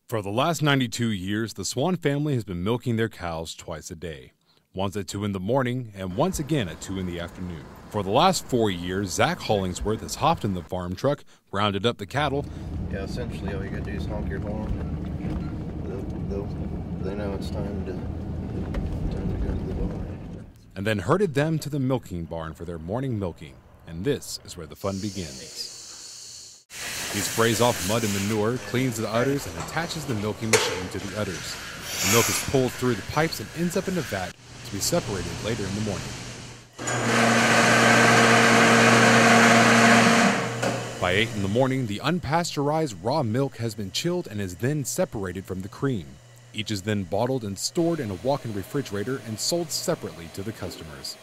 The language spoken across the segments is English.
For the last 92 years, the Swan family has been milking their cows twice a day, once at 2 in the morning and once again at 2 in the afternoon. For the last 4 years, Zach Hollingsworth has hopped in the farm truck, rounded up the cattle. Yeah, essentially all you gotta do is honk your horn and they know it's time to go to the barn. And then herded them to the milking barn for their morning milking. And this is where the fun begins. He sprays off mud and manure, cleans the udders, and attaches the milking machine to the udders. The milk is pulled through the pipes and ends up in a vat to be separated later in the morning. By 8 in the morning, the unpasteurized raw milk has been chilled and is then separated from the cream. Each is then bottled and stored in a walk-in refrigerator and sold separately to the customers.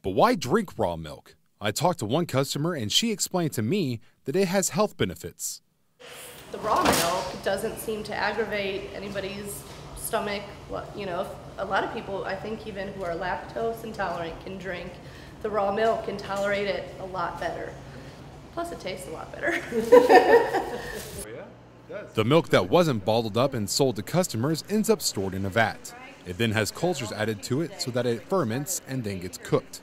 But why drink raw milk? I talked to one customer and she explained to me that it has health benefits. The raw milk doesn't seem to aggravate anybody's stomach. A lot of people, I think even who are lactose intolerant, can drink the raw milk and tolerate it a lot better. Plus it tastes a lot better. The milk that wasn't bottled up and sold to customers ends up stored in a vat. It then has cultures added to it so that it ferments and then gets cooked.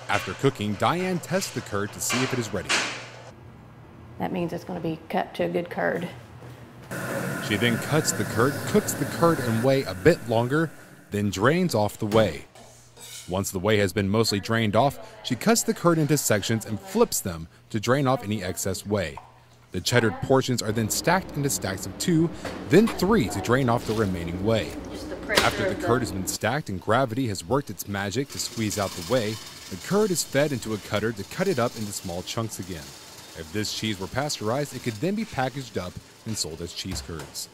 After cooking, Diane tests the curd to see if it is ready. That means it's going to be cut to a good curd. She then cuts the curd, cooks the curd in whey a bit longer, then drains off the whey. Once the whey has been mostly drained off, she cuts the curd into sections and flips them to drain off any excess whey. The cheddared portions are then stacked into stacks of 2, then 3 to drain off the remaining whey. After the curd has been stacked and gravity has worked its magic to squeeze out the whey, the curd is fed into a cutter to cut it up into small chunks again. If this cheese were pasteurized, it could then be packaged up and sold as cheese curds.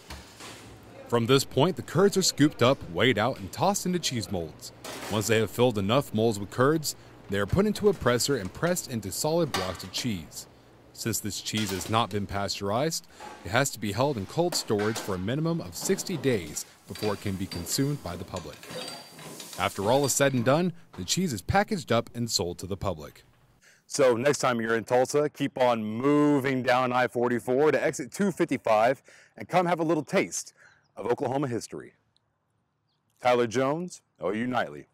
From this point, the curds are scooped up, weighed out, and tossed into cheese molds. Once they have filled enough molds with curds, they are put into a presser and pressed into solid blocks of cheese. Since this cheese has not been pasteurized, it has to be held in cold storage for a minimum of 60 days before it can be consumed by the public. After all is said and done, the cheese is packaged up and sold to the public. So next time you're in Tulsa, keep on moving down I-44 to exit 255 and come have a little taste of Oklahoma history. Tyler Jones, OU Nightly.